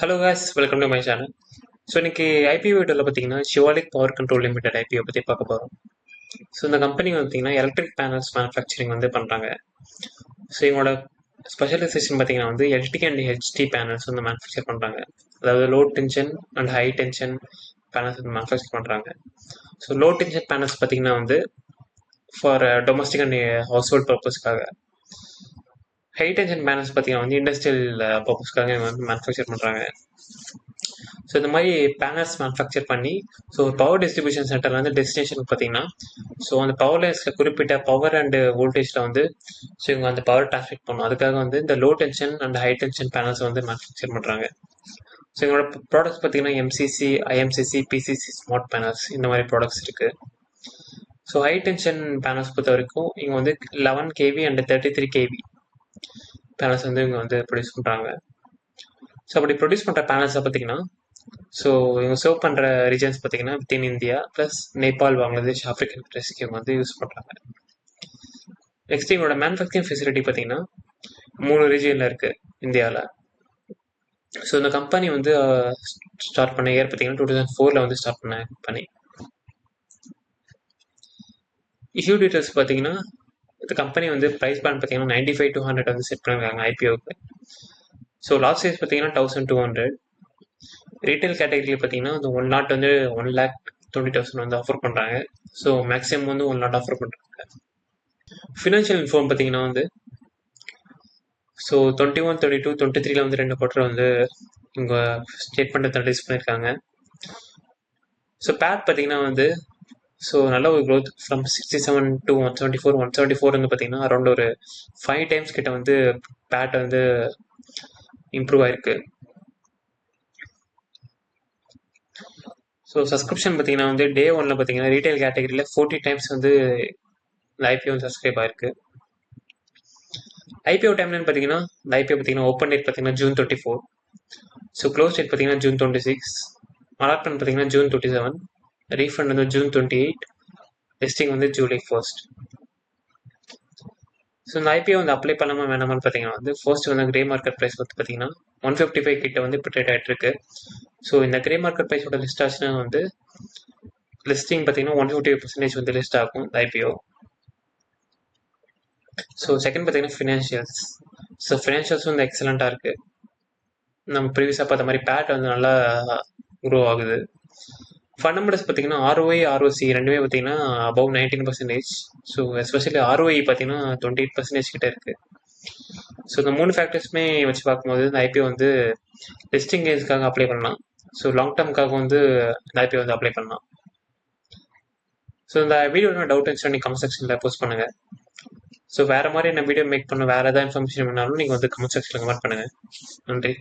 Hello guys, welcome to my channel. So இன்னைக்கு IPO வீடியோவில் பார்த்தீங்கன்னா Shivalik power control limited IPO பற்றி பார்க்க போகிறோம். ஸோ இந்த கம்பெனி வந்து பார்த்தீங்கன்னா எலக்ட்ரிக் பேனல்ஸ் மேனுஃபேக்சரிங் வந்து பண்ணுறாங்க. ஸோ இவங்களோட ஸ்பெஷலைசேஷன் பார்த்தீங்கன்னா வந்து எல்டி அண்ட் ஹெச்டி பேனல்ஸ் வந்து மேனுஃபேக்சர் பண்ணுறாங்க. அதாவது low tension and high tension panels வந்து மேனுஃபேக்சர் பண்ணுறாங்க. ஸோ லோ டென்ஷன் பேனல்ஸ் பார்த்தீங்கன்னா வந்து for domestic and house hold பர்பஸ்க்காக, ஹை டென்ஷன் பேனல்ஸ் பார்த்தீங்கன்னா வந்து இண்டஸ்ட்ரியல் பர்பஸ்க்காக வந்து மேனுஃபேக்சர் பண்ணுறாங்க. ஸோ இந்த மாதிரி பேனல்ஸ் மேனுஃபேக்சர் பண்ணி ஸோ பவர் டிஸ்ட்ரிபியூஷன் சென்டர்ல வந்து டெஸ்டினேஷனுக்கு பார்த்தீங்கன்னா ஸோ அந்த பவர் லைன்ஸில் குறிப்பிட்ட பவர் அண்ட் வோல்டேஜில் வந்து ஸோ இவங்க அந்த பவர் டிரான்ஸ்மிட் பண்ணணும். அதுக்காக வந்து இந்த low tension and high tension panels வந்து மேனுஃபேக்சர் பண்ணுறாங்க. ஸோ எங்களோட ப்ராடக்ட்ஸ் பார்த்தீங்கன்னா எம்சிசி, ஐஎம்சிசி, பிசிசி, ஸ்மார்ட் பேனல்ஸ் இந்த மாதிரி ப்ராடக்ட்ஸ் இருக்குது. ஸோ ஹை டென்ஷன் பேனல்ஸ் பொறுத்த வரைக்கும் இவங்க வந்து 11 கேவி அண்ட் 33 கேவி பேனல்ஸ் வந்து இவங்க வந்து ப்ரொடியூஸ் பண்ணுறாங்க. ஸோ அப்படி ப்ரொடியூஸ் பண்ணுற பேனல்ஸை பார்த்தீங்கன்னா ஸோ இவங்க சர்வ் பண்ணுற ரீஜன்ஸ் பார்த்தீங்கன்னா within India plus Nepal, Bangladesh, African கண்ட்ரிஸ்க்கு இவங்க வந்து யூஸ் பண்ணுறாங்க. நெக்ஸ்ட் இவங்களோட மேனுஃபேக்சரிங் ஃபெசிலிட்டி பார்த்தீங்கன்னா 3 ரீஜியனில் இருக்குது இந்தியாவில். ஸோ இந்த கம்பெனி வந்து ஸ்டார்ட் பண்ண இயர் பார்த்தீங்கன்னா 2004 வந்து ஸ்டார்ட் பண்ண கம்பெனி. இஷ்யூ டீட்டெயில்ஸ் பார்த்தீங்கன்னா இந்த கம்பெனி வந்து ப்ரைஸ் பேண்ட் பார்த்தீங்கன்னா 95 to 100 வந்து செட் பண்ணிருக்காங்க ஐபிஓக்கு. ஸோ லாஸ்ட் சைஸ் பார்த்தீங்கன்னா 1200. ரீட்டைல் கேட்டகரியில் பார்த்தீங்கன்னா அந்த 1 லாட் வந்து 1,20,000 வந்து ஆஃபர் பண்ணுறாங்க. ஸோ மேக்ஸிமம் வந்து 1 லாட் ஆஃபர் பண்ணுறாங்க. ஃபினான்ஷியல் இன்ஃபார்ம் பார்த்தீங்கன்னா வந்து ஸோ 21, 22, 23 வந்து 2 குவார்டர் வந்து இவங்க ஸ்டேட்மெண்ட் ரிலீஸ் பண்ணியிருக்காங்க. ஸோ பேட் பார்த்தீங்கன்னா வந்து ஸோ நல்ல ஒரு க்ரோத் ஃப்ரம் 67 to 174. 174 வந்து பார்த்தீங்கன்னா அரௌண்ட் ஒரு 5 times கிட்ட வந்து பேட் வந்து இம்ப்ரூவ் ஆயிருக்கு. ஸோ சப்ஸ்கிரிப்ஷன் பார்த்தீங்கன்னா வந்து டே 1ல் பார்த்தீங்கன்னா ரீட்டைல் கேட்டகரியில் 40 times வந்து ஐபிஓ சப்ஸ்கிரைப் ஆயிருக்கு. ஐபிஓ டைம்லைன் பார்த்தீங்கன்னா இந்த ஐபிஓ பார்த்தீங்கன்னா ஓப்பன் டேட் பார்த்தீங்கன்னா June 24. ஸோ க்ளோஸ் டேட் பார்த்தீங்கன்னா June 26. அலாட்மெண்ட் பார்த்தீங்கன்னா June 27. ரீஃபண்ட் வந்து June 28. லிஸ்டிங் வந்து July 1. ஸோ இந்த ஐபிஓ வந்து அப்ளை பண்ணாமல் வேணாமல் பார்த்தீங்கன்னா வந்து ஃபர்ஸ்ட் வந்து கிரே மார்க்கெட் ப்ரைஸ் வந்து பார்த்தீங்கன்னா 155 கிட்ட வந்து இப்போ ட்ரேட் ஆகிட்டு இருக்கு. ஸோ இந்த கிரே மார்க்கெட் ப்ரைஸோட லிஸ்ட் ஆச்சுன்னா வந்து லிஸ்டிங் பார்த்தீங்கன்னா 155% வந்து லிஸ்ட் ஆகும் இந்த ஐபிஓ. ஸோ செகண்ட் பார்த்தீங்கன்னா ஃபினான்ஷியல்ஸ். ஸோ ஃபினான்ஷியல்ஸ் வந்து எக்ஸலண்ட்டாக இருக்குது. நம்ம ப்ரீவியஸாக பார்த்த மாதிரி பேட் வந்து நல்லா க்ரோ ஆகுது. ஃபண்டமெண்டல்ஸ் பார்த்தீங்கன்னா ROI, ROC ரெண்டுமே பார்த்தீங்கன்னா அபவ் 19%. ஸோ எஸ்பெஷலி ROI பார்த்தீங்கன்னா 28% கிட்ட இருக்குது. ஸோ இந்த 3 ஃபேக்டர்ஸுமே வச்சு பார்க்கும்போது இந்த ஐபிஓ வந்து லிஸ்டிங் கேஸ்க்காக அப்ளை பண்ணலாம். ஸோ லாங் டேர்முக்காக வந்து இந்த ஐபிஓ வந்து அப்ளை பண்ணலாம். ஸோ இந்த வீடியோட டவுட் இருந்துச்சுன்னா நீங்கள் கமெண்ட் செக்ஷனில் போஸ்ட் பண்ணுங்கள். ஸோ வேறு மாதிரி என்ன வீடியோ மேக் பண்ண வேறு ஏதாவது இன்ஃபர்மேஷன் வேணாலும் நீங்கள் வந்து கமெண்ட் செக்ஷனில் கமெண்ட் பண்ணுங்கள். நன்றி.